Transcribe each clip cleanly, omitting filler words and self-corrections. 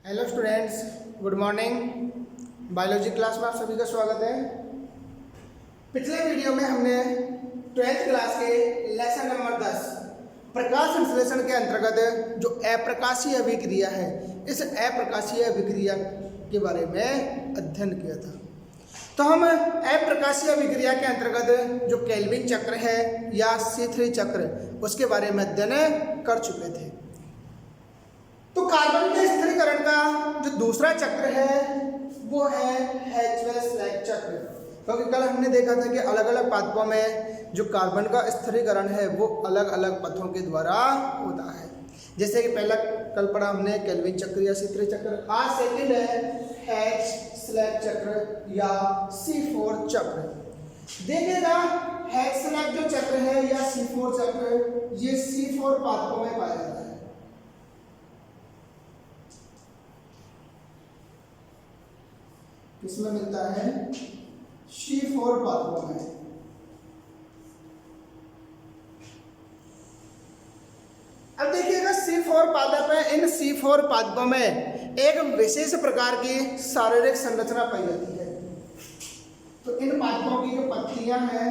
Hello students, good morning. Biology class में आप सभी का स्वागत है। पिछले वीडियो में हमने 12th क्लास के लेसन नंबर 10 प्रकाश संश्लेषण के अंतर्गत जो अप्रकाशीय अभिक्रिया है, इस अप्रकाशीय अभिक्रिया के बारे में अध्ययन किया था। तो हम अप्रकाशीय अभिक्रिया के अंतर्गत जो केल्विन चक्र है या C3 चक्र, उसके बारे में अध्ययन कर चुके थे। तो कार्बन के स्थिरीकरण का जो दूसरा चक्र है वो है हैचवेस-लैक चक्र। क्योंकि कल हमने देखा था कि अलग अलग पादपों में जो कार्बन का स्थिरीकरण है वो अलग अलग पथों के द्वारा होता है। जैसे कि पहला कल पढ़ा हमने केल्विन चक्र या C3 चक्र। आज सेकंड है हैच-स्लैक चक्र या C4 चक्र। देखिएगा हैच-स्लैक जो चक्र है या C4 चक्र, ये C4 पादपों में पाया जाता है। किसमें मिलता है? C4 पादपों में। अब देखिएगा C4 पादप है, इन C4 पादपों में एक विशेष प्रकार की शारीरिक संरचना पाई जाती है। तो इन पादपों की जो पत्तियां हैं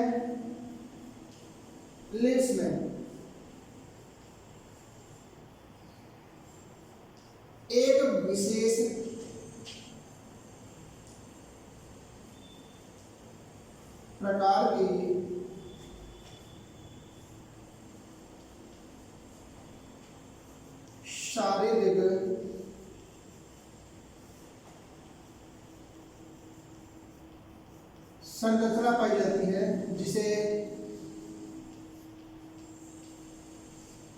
लीव्स में एक विशेष प्रकार की शारीरिक संरचना पाई जाती है, जिसे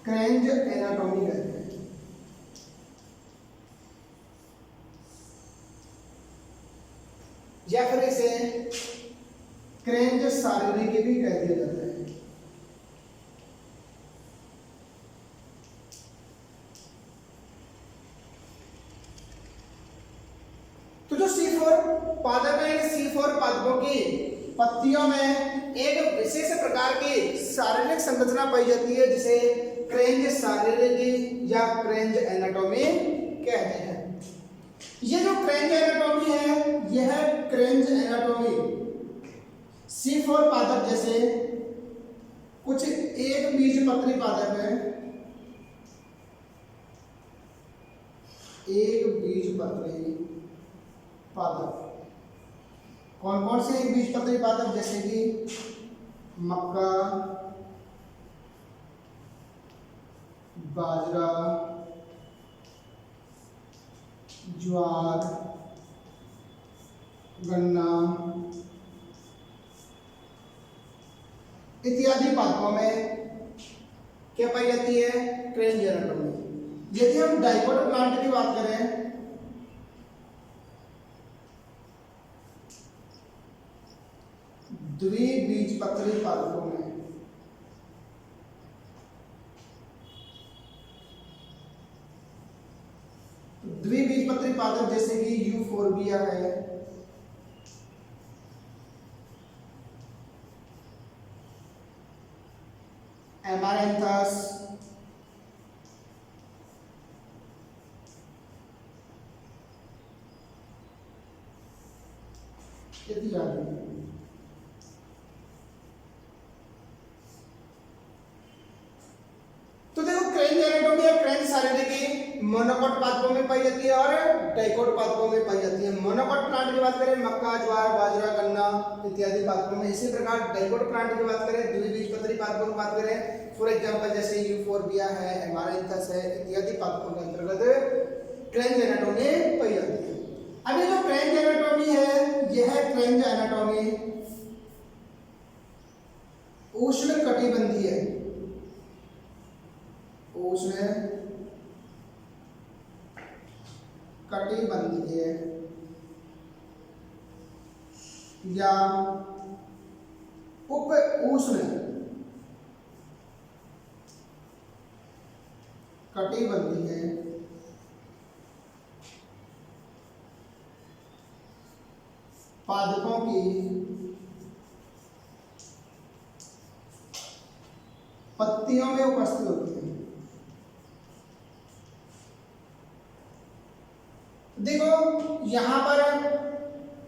क्रेंज एनाटॉमी कहते हैं। या फिर इसे क्रेंज शारीरिक भी कह दिया जाता है। तो जो C4 पादप है, C4 पादपों की पत्तियों में एक विशेष प्रकार की शारीरिक संरचना पाई जाती है, जिसे क्रेंज शारीरिक या क्रेंज एनाटॉमी कहते हैं। ये जो क्रेंज एनाटॉमी है, यह क्रेंज एनाटॉमी C4 पादप जैसे कुछ एक बीजपत्री पादप है, एक बीजपत्री पादप। कौन कौन से एक बीजपत्री पादप? जैसे कि मक्का, बाजरा, ज्वार, गन्ना इत्यादि पादपों में क्या पाई जाती है? क्रेंज एनाटॉमी। यदि हम डाइकोट प्लांट की बात करें, द्विबीजपत्री पादपों में द्विबीजपत्री पादप जैसे कि यूफोर्बिया है, एमारैंथस, इत्यादि। तो देखो क्रेंज एनाटॉमी या क्रेंज शारीरिक मोनोकोट पादपों में पाई जाती है और डाइकोट पादपों में पाई जाती है। मोनोकोट प्लांट की बात करें मक्का, ज्वार, बाजरा, गन्ना इत्यादि पादपों में। इसी प्रकार डाइकोट प्लांट की बात करें, द्विबीजपत्री पादपों की बात करें, फॉर एग्जांपल जैसे यूफोर्बिया है, एमारैंथस है इत्यादि पादपों के अंतर्गत क्रेंज एनाटॉमी पाई जाती है। अब ये जो क्रेंज एनाटॉमी है, यह क्रेंज एनाटॉमी उष्णकटिबंधीय है, उष्ण कटिबंधीय या उप उष्ण कटिबंधीय पादपों की पत्तियों में उपस्थित होती है। देखो यहाँ पर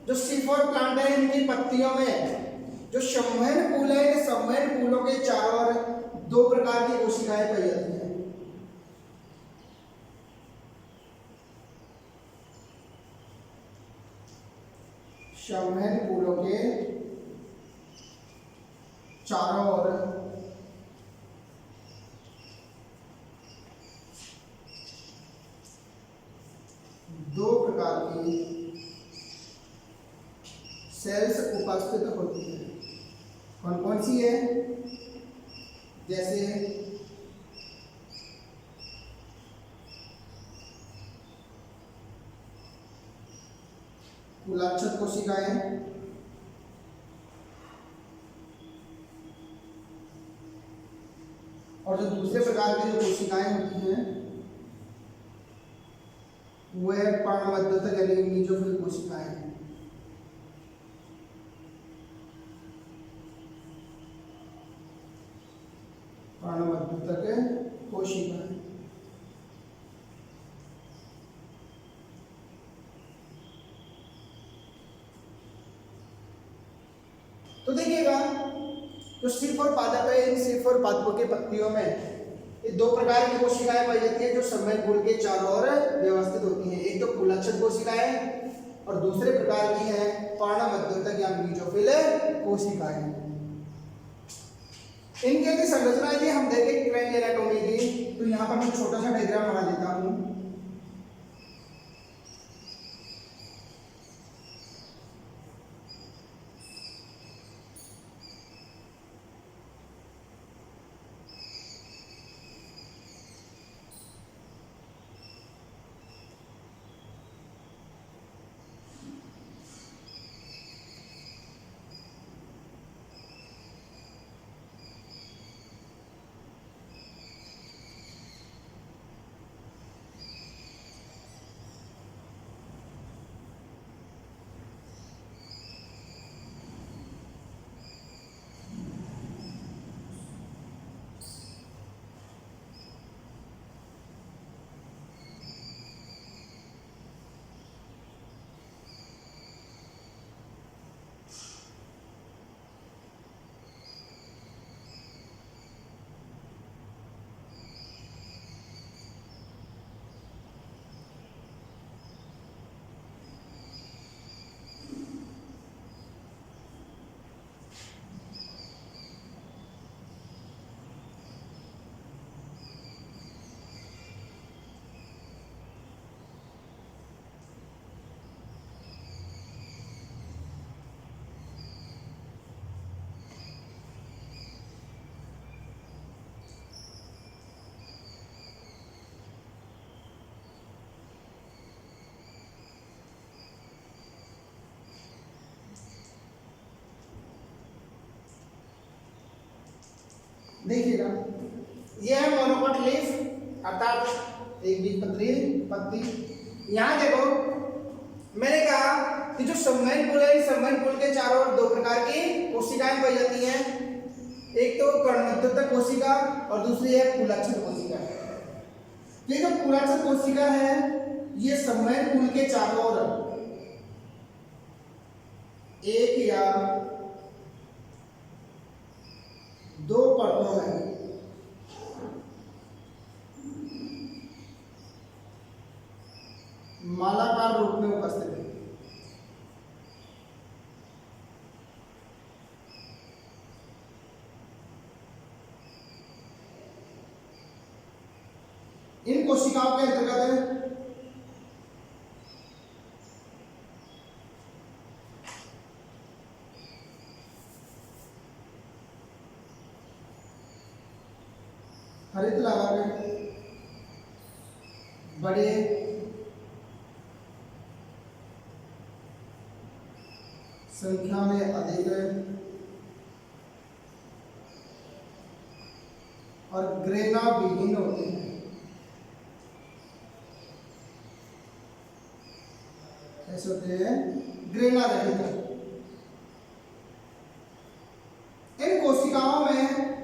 जो C4 प्लांट है इनकी पत्तियों में जो संवहन फूल है, इन संवहन फूलों के चारों ओर दो प्रकार की कोशिकाएं पाई जाती हैं। संवहन फूलों के चारों ओर दो प्रकार की सेल्स उपस्थित होती है। कौन कौन सी है? जैसे कुलाच्छद कोशिकाएं, और जो दूसरे प्रकार की जो कोशिकाएं होती हैं वो है पर्णमध्यतक यानी मीजोफिल कोशिकाएं। पर्णमध्यतक कोशिकाएं। तो देखिएगा जो C4 पादप है, इन C4 पादपों के पत्तियों में ये दो प्रकार की कोशिकाएं पाई जाती है जो संवहन फूल के चारों ओर व्यवस्थित होती हैं। एक तो कुलाच्छद कोशिकाएं और दूसरे प्रकार की है पर्णमध्यतक या मीजोफिल कोशिकाएं। इनकी यदि संरचना यदि हम देखें क्रैनियल एनाटॉमी की, तो यहाँ पर मैं छोटा सा डायग्राम बना लेता हूँ। देखिएगा यह है मोनोकोट लीफ अर्थात एक बीजपत्री पत्ती। यहाँ देखो मैंने कहा कि जो संवहन फूल है, संवहन फूल के चारों ओर दो प्रकार की कोशिकाएं पाई जाती हैं। एक तो पर्णमध्यतक कोशिका और दूसरी है कुलाच्छद कोशिका। ये जो कुलाच्छद कोशिका है ये संवहन फूल के चारों ओर एक या दो परतों में मालाकार रूप में उपस्थित है। इन कोशिकाओं के अंतर्गत हरित लावा में बड़े संख्या में अधिक और ग्रेना विहीन होते हैं। कैसे होते हैं? ग्रेना रहित। इन कोशिकाओं में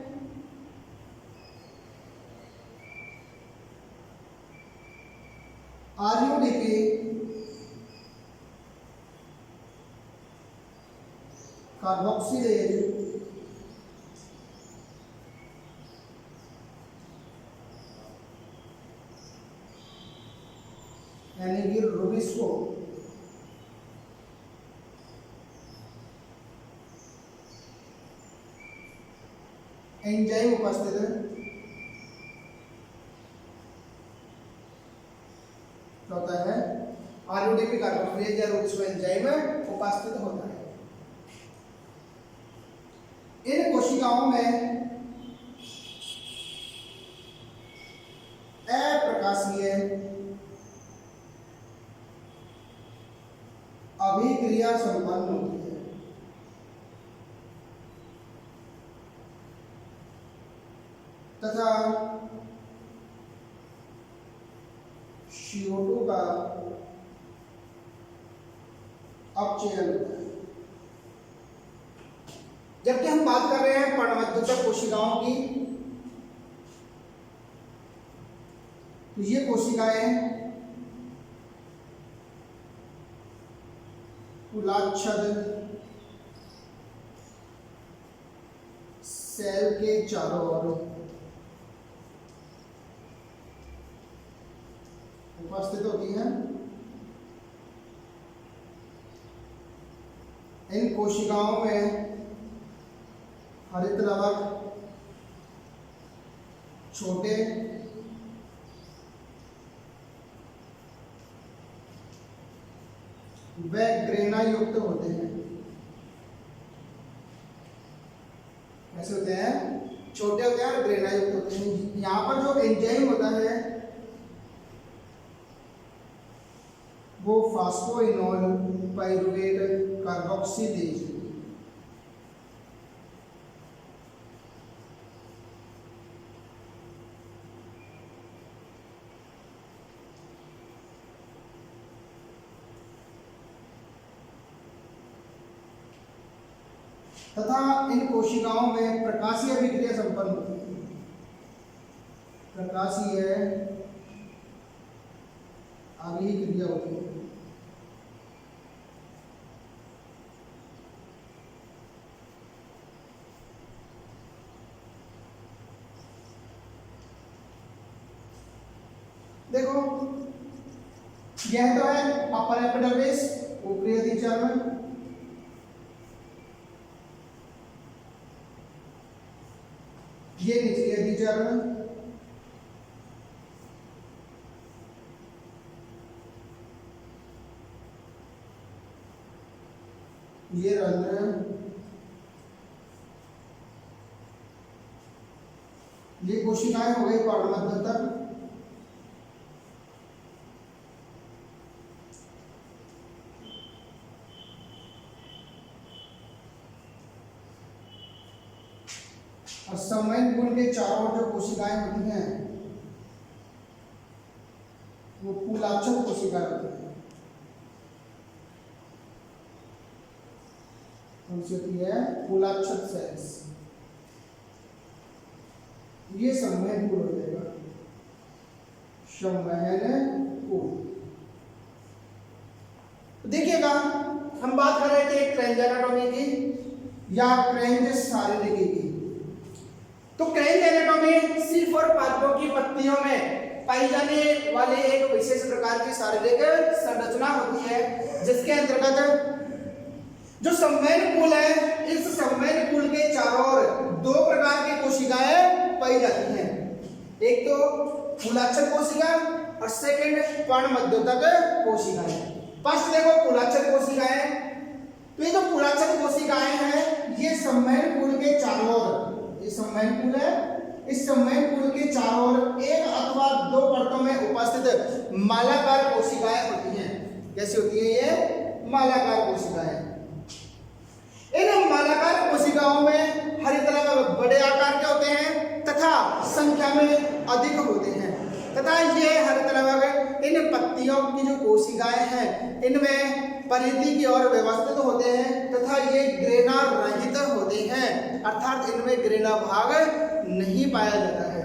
RUDP कार्बोक्सिलेज यानी कि रुबिस्को एंजाइम उपस्थित है, होता है आरयूडीपी कार्बोक्सिलेज या रुबिस्को एंजाइम उपस्थित होता है। इन कोशिकाओं में अप्रकाशीय अभिक्रिया संपन्न होती है तथा CO2 का अपचयन होता है। जबकि हम बात कर रहे हैं पर्णमध्युतक कोशिकाओं की, तो ये कोशिकाएं कुलाच्छद सेल के चारों ओर उपस्थित होती हैं। इन कोशिकाओं में हरित लवक छोटे व ग्रेना युक्त होते हैं। ऐसे होते हैं, छोटे होते हैं और ग्रेना युक्त होते हैं। यहाँ पर जो एंजाइम होता है वो फास्फोइनोल पाइरुवेट कार्बोक्सिलेज तथा इन कोशिकाओं में प्रकाशीय अभिक्रिया संपन्न होती है। प्रकाशीय अभिक्रिया होती है। देखो, यह तो है अपर एपिडर्मिस, ऊपरी अधिचर्म, ये निचली अधिचर्म, ये रंध्र, ये कोशिकाएं हो गई पर्णमध्युतक। और समवयन कुल के चारों ओर जो कोशिकाएं होती हैं वो कुलाच्छद कोशिकाएं होती हैं। उनसे होती है कुलाच्छद सेल्स। ये समवयन कुल हो जाएगा, समवयन कुल। देखिएगा, हम बात कर रहे थे क्रेंज एनाटॉमी की या क्रेंज शारीरिकी की। तो क्रेंज एनाटॉमी सिर्फ और पादपों की पत्तियों में पाई जाने वाले एक विशेष प्रकार की शारीरिक संरचना होती है, जिसके अंतर्गत जो संवहन कुल है, इस संवहन कुल के चारों ओर दो प्रकार की कोशिकाएं पाई जाती हैं। एक तो कुलाच्छद कोशिका और सेकंड पर्णमध्युतक कोशिकाएं। फर्स्ट देखो कुलाच्छद कोशिकाएं। तो ये जो कुलाच्छद कोशिकाएं हैं, ये संवहन कुल के चारों ओर, ये संवहन कुल है, इस संवहन कुल के चारों ओर एक अथवा दो परतों में उपस्थित मालाकार कोशिकाएं होती हैं। कैसी होती है ये? मालाकार कोशिकाएं। इन मालाकार कोशिकाओं में हरित लवक बड़े आकार के होते हैं तथा संख्या में अधिक होते हैं, तथा ये हरित लवक इन पत्तियों की जो कोशिकाएं हैं इनमें परिधि की ओर व्यवस्थित होते हैं तथा ये ग्रेना रहित होते हैं, अर्थात इनमें ग्रेना भाग नहीं पाया जाता है।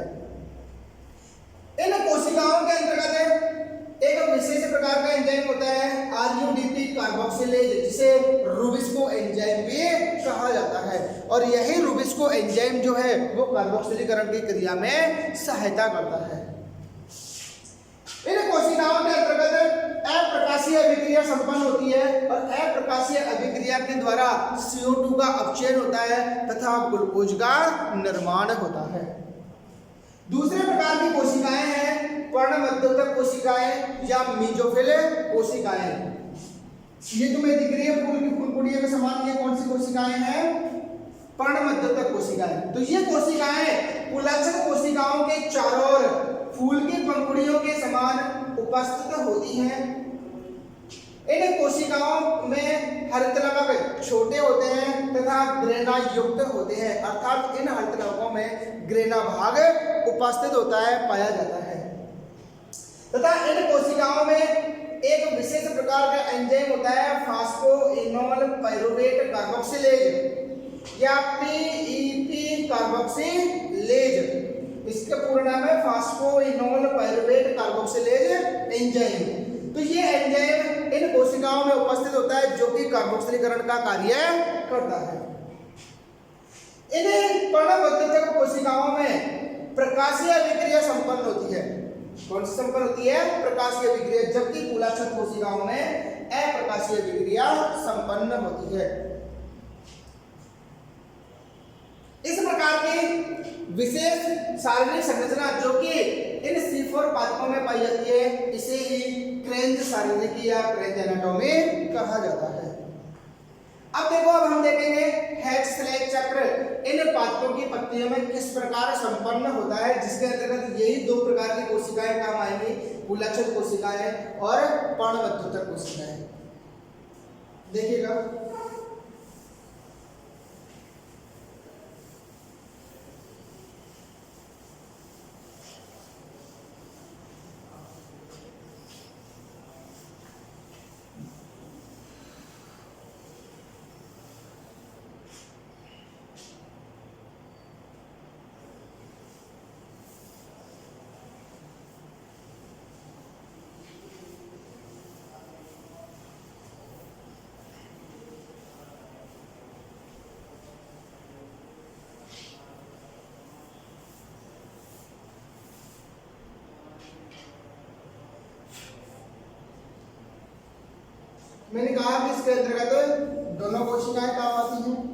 इन कोशिकाओं के अंतर्गत एक विशेष प्रकार का एंजाइम होता है आरयूडीपी कार्बोक्सिलेज, जिसे रुबिस्को एंजाइम भी कहा जाता है। और यही रुबिस्को एंजाइम जो है वो कार्बोक्सिलीकरण की क्रिया में सहायता करता है। इन कोशिकाओं के अंतर्गत अप्रकाशीय अभिक्रिया संपन्न होती है और अप्रकाशीय अभिक्रिया के द्वारा CO2 का अपचयन होता है तथा ग्लूकोज का निर्माण होता है। दूसरे प्रकार की कोशिकाएं हैं पर्णमध्योतक कोशिकाएं या मीजोफिल कोशिकाएं। ये तुम्हें दिख रही है फूल की फुलकुड़ियों के समान, ये कौन सी कोशिकाएं हैं? पर्णमध्योतक कोशिकाएं। तो ये कोशिकाएं कुलाचक कोशिकाओं के चारों ओर फूल की पंखुड़ियों के समान उपस्थित होती हैं। इन कोशिकाओं में हरितलवक छोटे होते हैं तथा ग्रेना युक्त होते हैं, अर्थात इन हरितलवकों में ग्रेना भाग उपस्थित होता है, पाया जाता है। तथा इन कोशिकाओं में एक विशेष प्रकार का एंजाइम होता है फास्फोइनोल पाइरुवेट कार्बोक्सिलेज या PEP कार्बोक्सिलेज। इसका पूर्ण नाम है फास्फोइनोल पाइरुवेट कार्बोक्सिलेज एंजाइम। तो ये एंजाइम इन कोशिकाओं में उपस्थित होता है जो कि कार्बोक्सिलीकरण का कार्य करता है। इन पर्णमध्योतक कोशिकाओं में प्रकाशीय अभिक्रिया संपन्न होती है। कौन सी संपन्न होती है? प्रकाशीय अभिक्रिया, जबकि कुलाचक कोशिकाओं में अप्रकाशीय अभिक्रिया संपन्न होती है। इस प्रकार की विशेष शारीरिक संरचना जो कि इन C4 पादपों में पाई जाती है, इसे ही क्रेंज शारीरिकी या क्रेंज एनाटॉमी कहा जाता है। अब देखो, अब हम देखेंगे हैच-स्लेग चक्र इन पादपों की पत्तियों में किस प्रकार संपन्न होता है, जिसके अंतर्गत यही दो प्रकार की कोशिकाएं काम आएंगी, कुलाचक कोशिकाएं और पर्णमध्योतक कोशिकाएं। देखिएगा, मैंने कहा कि इसके अंतर्गत दोनों कोशिकाएं काम आती हैं।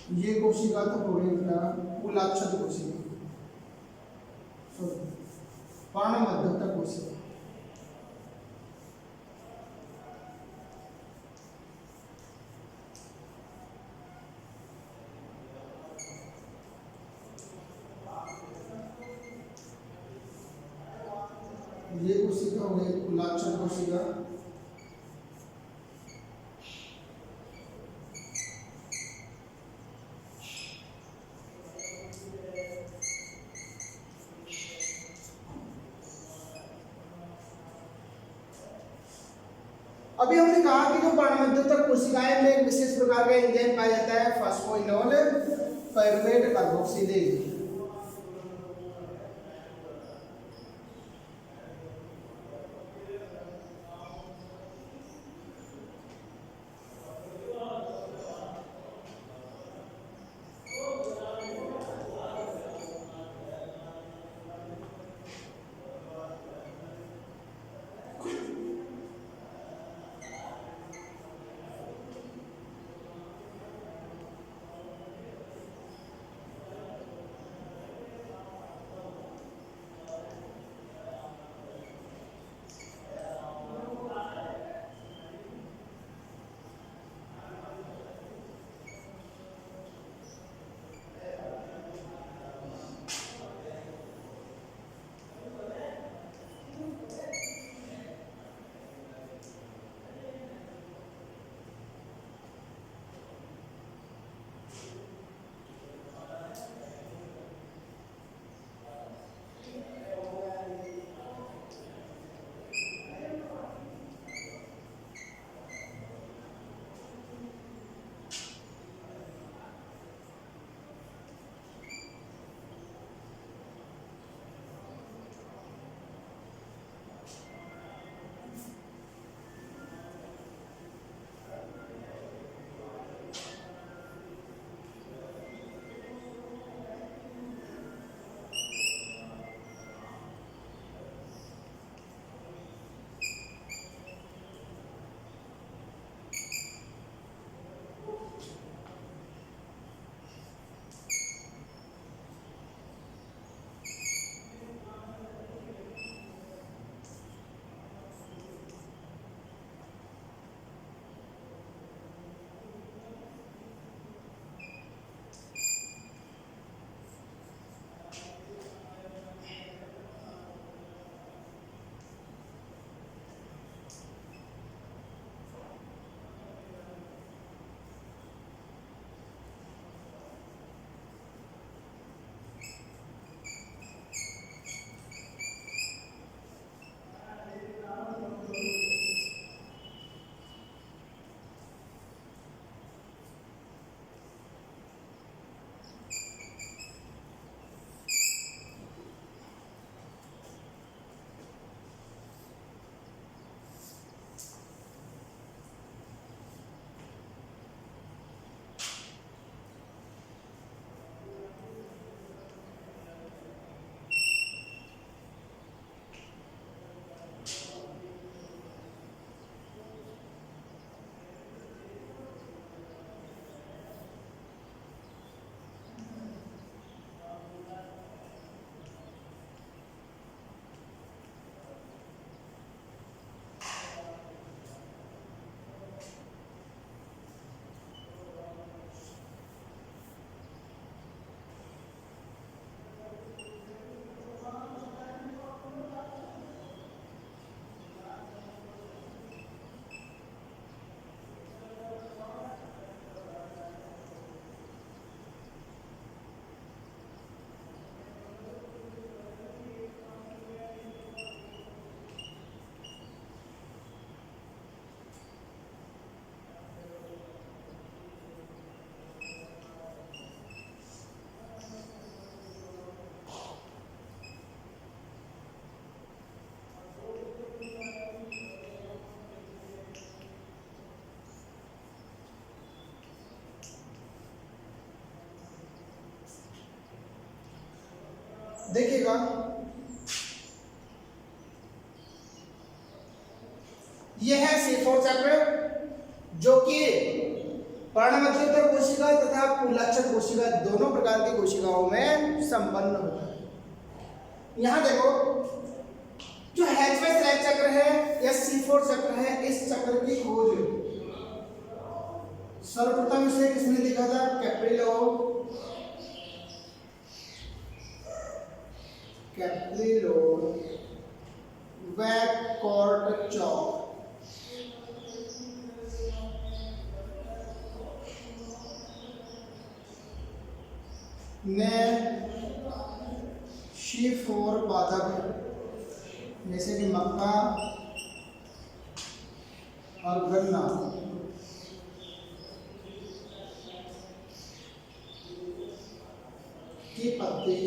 ये कोशिका तो हो गई कुलाचक कोशिका, पर्णमध्योतक कोशिका। ये कोशिका हो गई कुलाचक कोशिका। अभी हमने कहा कि जो पर्णमध्योतक कोशिकाएं में एक विशेष प्रकार का एंजाइम पाया जाता है फास्फोइनोल पाइरुवेट कार्बोक्सिलेज। देखिएगा, यह है C4 चक्र जो कि पर्णमध्योदक कोशिका तथा कुलाक्षर कोशिका दोनों प्रकार की कोशिकाओं में संपन्न होता है। यहां देखो, जो हैचबैक चक्र है या C4 चक्र है, इस चक्र की खोज सर्वप्रथम इसे किसने देखा था? कैप्रिलो व कोर्टचॉफ ने C4 पादप जैसे कि मक्का और गन्ना की पत्ती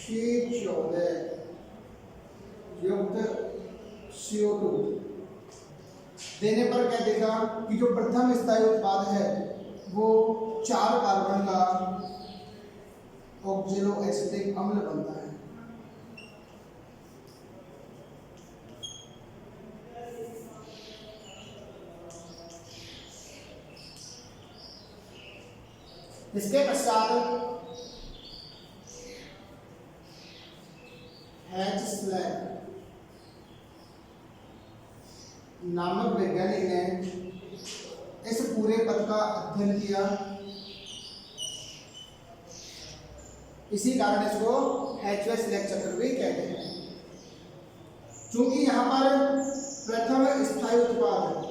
C14 युक्त CO2 देने पर क्या देखा कि जो प्रथम स्थायी उत्पाद है वो 4 कार्बन का ऑक्जेलोएसिटिक अम्ल बनता है। इसके पश्चात हैचस्लैक नामक वैज्ञानिक ने इस पूरे पद का अध्ययन किया, इसी कारण इसको हैचस्लैक चक्र भी कहते हैं। क्योंकि यहाँ पर प्रथम स्थायी उत्पाद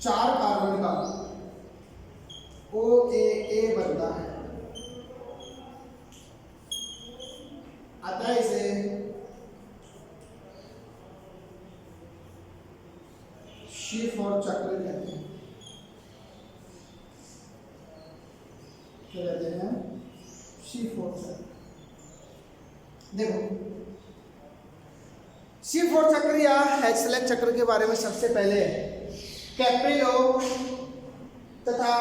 4 कार्बन का OAA बनता है, अतः इसे C4 चक्र कहते हैं। क्या कहते हैं? C4 चक्र। देखो, C4 चक्र या हैचस्लैक चक्र के बारे में सबसे पहले कैप्रिलो तथा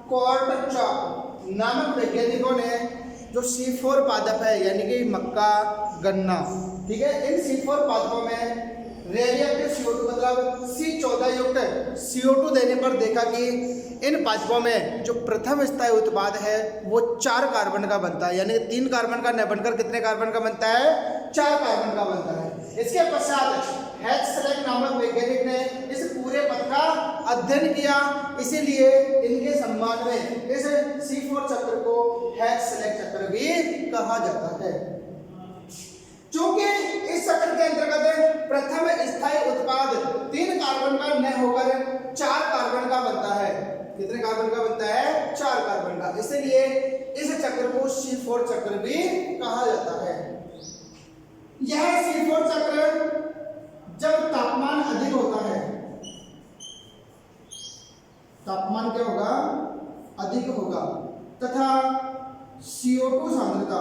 कोर्टचॉफ नामक वैज्ञानिकों ने जो C4 पादप है यानी कि मक्का, गन्ना, ठीक है, इन C4 पादपों में रेडियोएक्टिव CO2 मतलब C14 युक्त CO2 देने पर देखा कि इन पादपों में जो प्रथम स्थायी उत्पाद है वो 4 कार्बन का बनता है, यानी 3 कार्बन का न बनकर कितने कार्बन का बनता है? 4 कार्बन का बनता है। इसके पश्चात हैचस्लैक नामक वैज्ञानिक ने इस पूरे पद का अध्ययन किया, इसीलिए इनके सम्मान में इस C4 चक्र को हैचस्लैक चक्र भी कहा जाता है। क्योंकि इस चक्र के अंतर्गत प्रथम स्थायी उत्पाद 3 कार्बन का न होकर 4 कार्बन का बनता है। कितने कार्बन का बनता है? 4 कार्बन का, इसलिए इस चक्र को C4 चक्र भी कहा जाता है। यह C4 चक्र जब तापमान अधिक होता है, तापमान क्या होगा? अधिक होगा, तथा CO2 सांद्रता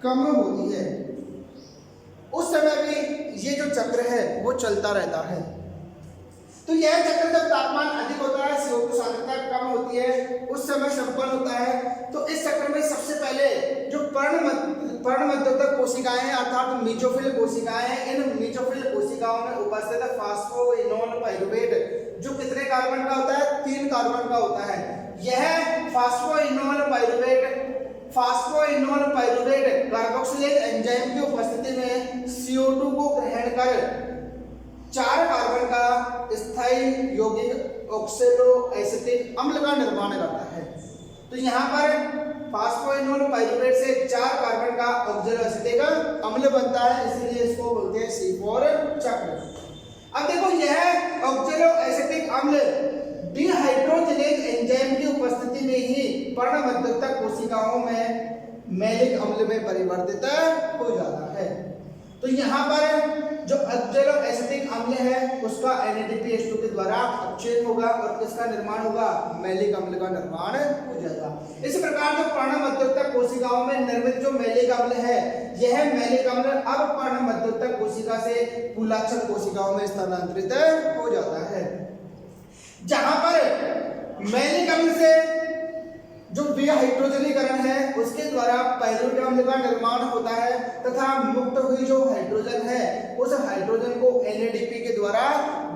कम होती है, उस समय भी ये जो चक्र है वो चलता रहता है। तो यह चक्र जब तापमान अधिक होता है, CO2 सांद्रता कम होती है, उस समय संपन्न होता है। तो इस चक्र में सबसे पहले जो पर्णमध्योदक कोशिकाएं हैं अर्थात मीजोफिल कोशिकाएं हैं, इन मीजोफिल कोशिकाओं में उपस्थित फास्फोइनोल पाइरुवेट जो कितने कार्बन का होता है? 3 कार्बन का होता है। यह फास्फोइनोल पाइरुवेट कार्बोक्सिलेज एंजाइम की उपस्थिति में CO2 को ग्रहण कर 4 कार्बन का स्थायी यौगिक ऑक्सैलोएसिटिक अम्ल का निर्माण करता है। तो यहाँ पर फास्फोइनोल पाइरुवेट से 4 कार्बन का ऑक्सैलोएसिटिक अम्ल बनता है, इसलिए इसको बोलते हैं C4 चक्र। अब देखो, यह ऑक्सैलोएसिटिक अम्ल डिहाइड्रोजनेज एंजाइम की उपस्थिति में ही पर्णमध्योदक कोशिकाओं में मैलिक अम्ल में परिवर्तित हो जाता है। तो यहाँ पर जो ऑक्सैलोएसिटिक अम्ल है उसका NADPH2 के द्वारा अपचयन होगा और किसका निर्माण होगा? मैलिक अम्ल का निर्माण हो जाएगा। इस प्रकार जो पर्णमध्योतक कोशिकाओं में निर्मित जो मैलिक अम्ल है, यह मैलिक अम्ल अब पर्णमध्योतक कोशिका से कुलाक्षण कोशिकाओं में स्थानांतरित हो जाता है। जहां पर मैलिक अम्ल से जो विहाइड्रोजनीकरण है उसके द्वारा पायरुवेट अम्ल का निर्माण होता है तथा मुक्त हुई जो हाइड्रोजन है उस हाइड्रोजन को NADP के द्वारा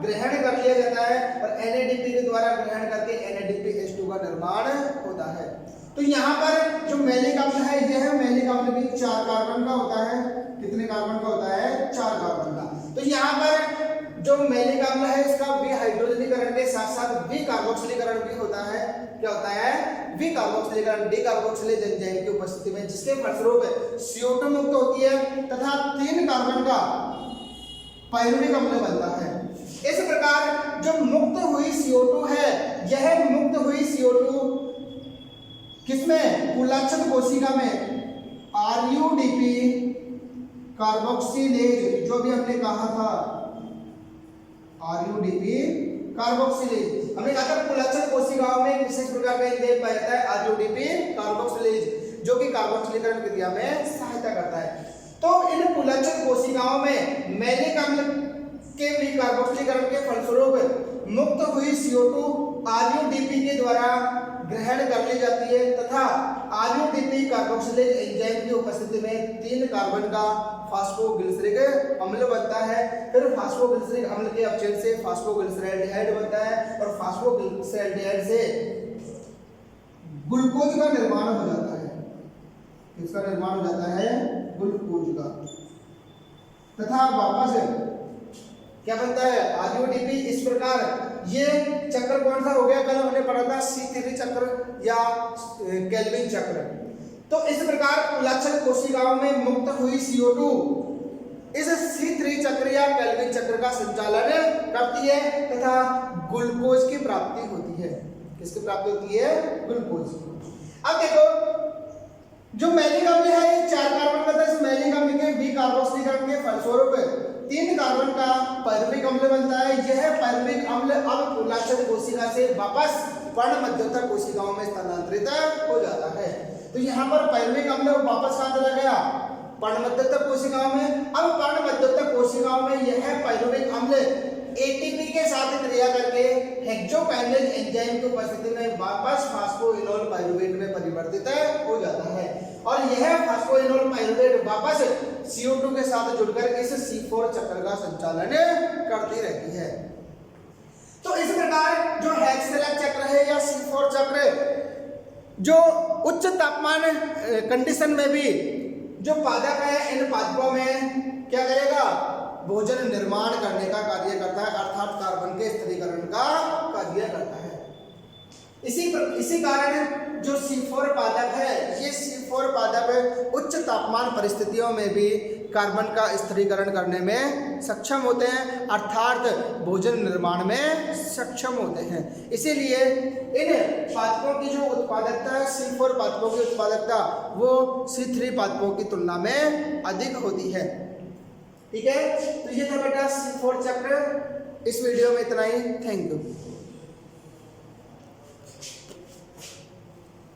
ग्रहण कर लिया जाता है और NADP के द्वारा ग्रहण करके NADPH2 का निर्माण होता है। तो यहाँ पर जो मैलिक अम्ल है, यह मैलिक अम्ल भी 4 कार्बन का होता है। कितने कार्बन का होता है? 4 कार्बन का। तो यहाँ पर जो मैलिक अम्ल है इसका विहाइड्रोजनीकरण के साथ साथ विकार्बोक्सिलीकरण भी होता है। क्या होता है? विकार्बोक्सिलीकरण डिकार्बोक्सिलेज एंजाइम की उपस्थिति में, जिसके फलस्वरूप CO2 मुक्त होती है तथा 3 कार्बन का पायरुविक अम्ल बनता है। इस प्रकार जो मुक्त हुई CO2 है, यह मुक्त हुई CO2 किसमें? कुलाक्षण कोशिका में RUDP कार्बोक्सिलेज, जो भी हमने कहा था RUDP कार्बोक्सिलेज, हमने कहा था कुलाक्षण कोशिकाओं में एक विशेष प्रकार का एंजाइम पाया जाता है RUDP कार्बोक्सिलेज, जो कि कार्बोक्सिलीकरण क्रिया में सहायता करता है। तो इन कुलाक्षण कोशिकाओं में मैलिक अम्ल के विकार्बोक्सिलीकरण के फलस्वरूप मुक्त हुई CO2 RUDP के द्वारा ग्रहण कर ली जाती है तथा RUDP कार्बोक्सिलेज एंजाइम की उपस्थिति में 3 कार्बन का फास्फोग्लिसरिक अम्ल बनता है। फिर फास्फोग्लिसरिक अम्ल के अपचयन से फास्फोग्लिसरैल्डिहाइड बनता है और फास्फोग्लिसरैल्डिहाइड से ग्लूकोज का निर्माण हो जाता है। इसका निर्माण हो जाता है ग्लूकोज का तथा वापस क्या बनता है? RUDP। इस प्रकार ये चक्र कौन सा हो गया? कल हमने पढ़ा था C3 चक्र या केल्विन चक्र। तो इस प्रकार कुलाक्षण कोशिकाओं में मुक्त हुई CO2 इस C3 चक्र या केल्विन चक्र का संचालन करती है तथा ग्लूकोज की प्राप्ति होती है। किसकी प्राप्ति होती है? ग्लूकोज। अब देखो, जो मैलिक अम्ल है ये 4 कार्बन का था। इस मैलिक अम्ल के विकार्बोक्सिलीकरण के फलस्वरूप 3 कार्बन का पायरुविक अम्ल बनता है। यह पायरुविक अम्ल अब कुलाक्षण कोशिका से वापस पर्णमध्योतक कोशिकाओं में स्थानांतरित हो जाता है। तो यहाँ पर पायरुविक अम्ल वापस कहाँ चला गया? पर्णमध्योतक कोशिकाओं में। अब पर्णमध्योतक कोशिकाओं में यह पायरुविक अम्ल ATP के साथ क्रिया करके हेक्सोकाइनेज एंजाइम की उपस्थिति में वापस फास्फोइनोल पायरुवेट में परिवर्तित हो जाता है और यह फास्फोइनोल पायरुवेट वापस CO2 के साथ जुड़कर इस C4 चक्र का संचालन करती रहती है। तो इस प्रकार जो हेक्सेलक चक्र है या C4 चक्र, जो उच्च तापमान कंडीशन में भी जो पादप है, इन पादपों में क्या करेगा? भोजन निर्माण करने का कार्य करता है, अर्थात कार्बन के स्थिरीकरण का कार्य करता है। इसी कारण जो C4 पादप है, ये C4 पादप उच्च तापमान परिस्थितियों में भी कार्बन का स्थिरीकरण करने में सक्षम होते हैं, अर्थात भोजन निर्माण में सक्षम होते हैं। इसीलिए इन पादपों की जो उत्पादकता है, C4 पादपों की उत्पादकता वो C3 पादपों की तुलना में अधिक होती है। ठीक है, तो ये था बेटा C4 चक्र। इस वीडियो में इतना ही। Thank you.